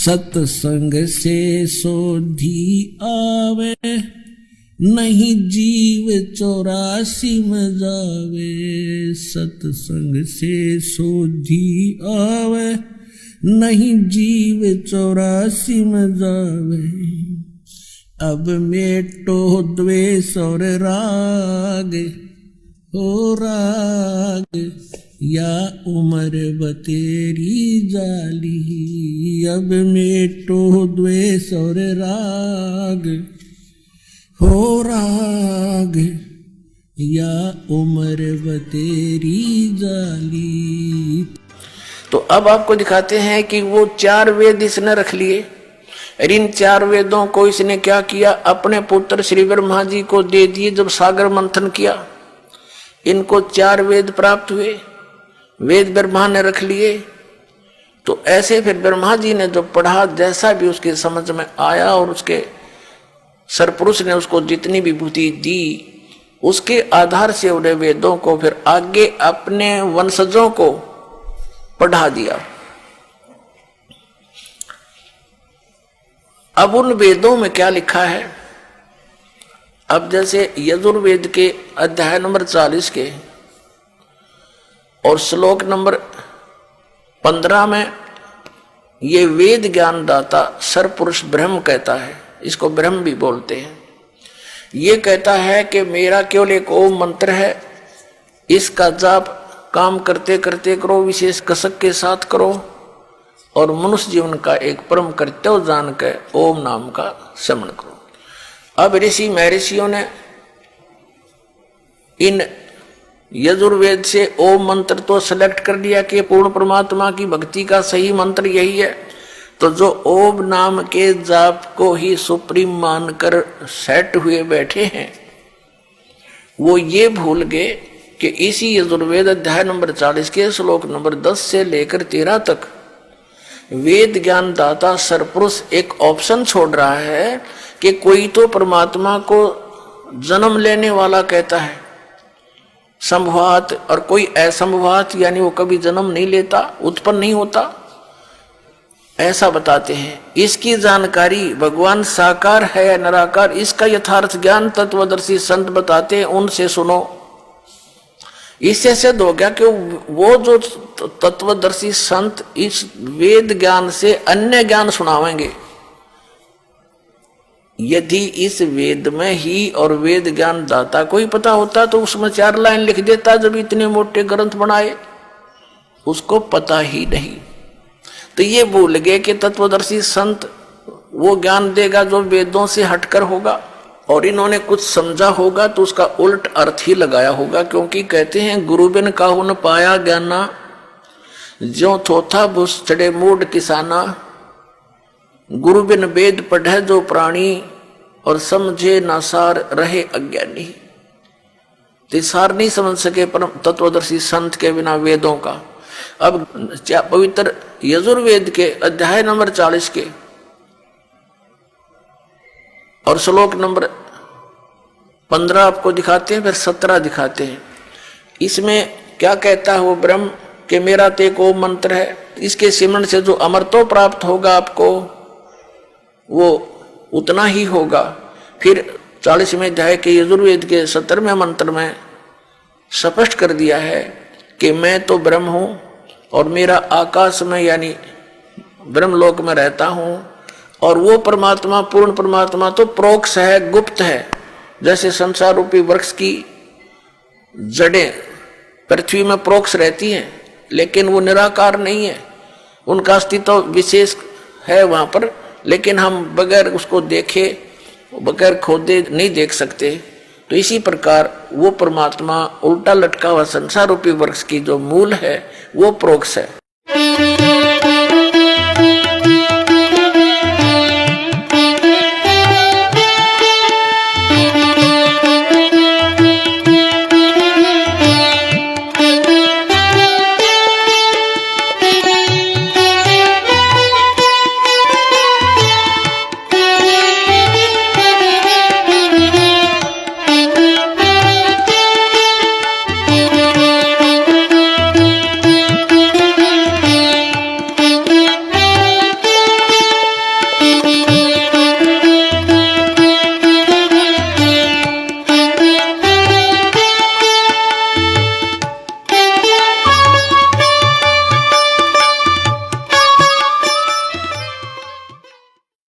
सत्संग से सोधी आवे, नहीं जीव 84 में जावे। सत्संग से सोधी आवे, नहीं जीव 84 में जावे। अब मेटो द्वेष और राग, हो राग या उम्र बतेरी जाली। अब मेटो द्वेष और राग, हो राग या उम्र बतेरी जाली। तो अब आपको दिखाते हैं कि वो 4 वेद इसने रख लिए। और इन 4 वेदों को इसने क्या किया, अपने पुत्र श्री ब्रह्मा जी को दे दिए। जब सागर मंथन किया, इनको 4 वेद प्राप्त हुए, वेद ब्रह्मा ने रख लिए। तो ऐसे फिर ब्रह्मा जी ने जो पढ़ा, जैसा भी उसके समझ में आया, और उसके सरपुरुष ने उसको जितनी विभूति दी, उसके आधार से उन्हें वेदों को फिर आगे अपने वंशजों को पढ़ा दिया। अब उन वेदों में क्या लिखा है, अब जैसे यजुर्वेद के अध्याय नंबर 40 के और श्लोक नंबर 15 में ये वेद ज्ञान दाता सरपुरुष ब्रह्म कहता है, इसको ब्रह्म भी बोलते हैं। ये कहता है कि मेरा केवल एक ओम मंत्र है, इसका जाप काम करते करते करो, विशेष कसक के साथ करो, और मनुष्य जीवन का एक परम कर्तव्य जान कर ओम नाम का श्रवण करो। अब ऋषि महर्षियों ने इन यजुर्वेद से ओम मंत्र तो सेलेक्ट कर लिया कि पूर्ण परमात्मा की भक्ति का सही मंत्र यही है। तो जो ओम नाम के जाप को ही सुप्रीम मानकर सेट हुए बैठे हैं, वो ये भूल गए कि इसी यजुर्वेद अध्याय नंबर 40 के श्लोक नंबर 10 से लेकर 13 तक वेद ज्ञान दाता सरपुरुष एक ऑप्शन छोड़ रहा है कि कोई तो परमात्मा को जन्म लेने वाला कहता है संभवात, और कोई असंभवात, यानी वो कभी जन्म नहीं लेता, उत्पन्न नहीं होता, ऐसा बताते हैं। इसकी जानकारी भगवान साकार है या निराकार, इसका यथार्थ ज्ञान तत्वदर्शी संत बताते हैं, उनसे सुनो। इससे सिद्ध हो गया कि वो जो तत्वदर्शी संत इस वेद ज्ञान से अन्य ज्ञान सुनावेंगे। यदि इस वेद में ही और वेद ज्ञान दाता को ही पता होता तो उसमें 4 लाइन लिख देता, जब इतने मोटे ग्रंथ बनाए। उसको पता ही नहीं, तो ये भूल गए कि तत्वदर्शी संत वो ज्ञान देगा जो वेदों से हटकर होगा, और इन्होंने कुछ समझा होगा तो उसका उल्ट अर्थ ही लगाया होगा। क्योंकि कहते हैं गुरु बिन काहू न पाया ज्ञाना, ज्यों थोथा भुस चढ़े मूड किसाना। गुरु बिन वेद पढ़े जो प्राणी, और समझे ना सार रहे अज्ञानी। तो सार नहीं समझ सके परम तत्वदर्शी संत के बिना वेदों का। अब पवित्र यजुर्वेद के अध्याय नंबर 40 के और श्लोक नंबर 15 आपको दिखाते हैं, फिर 17 दिखाते हैं। इसमें क्या कहता है वो ब्रह्म कि मेरा तो एक ओम मंत्र है, इसके सिमरण से जो अमरत्व प्राप्त होगा आपको वो उतना ही होगा। फिर 40वें अध्याय के यजुर्वेद के 17वें मंत्र में स्पष्ट कर दिया है कि मैं तो ब्रह्म हूं और मेरा आकाश में यानी ब्रह्मलोक में रहता हूं, और वो परमात्मा पूर्ण परमात्मा तो प्रोक्ष है, गुप्त है। जैसे संसार रूपी वृक्ष की जड़ें पृथ्वी में प्रोक्ष रहती हैं, लेकिन वो निराकार नहीं है, उनका अस्तित्व विशेष है वहां पर, लेकिन हम बगैर उसको देखे, बगैर खोदे नहीं देख सकते। तो इसी प्रकार वो परमात्मा उल्टा लटका हुआ संसार रूपी वृक्ष की जो मूल है वो प्रोक्ष है।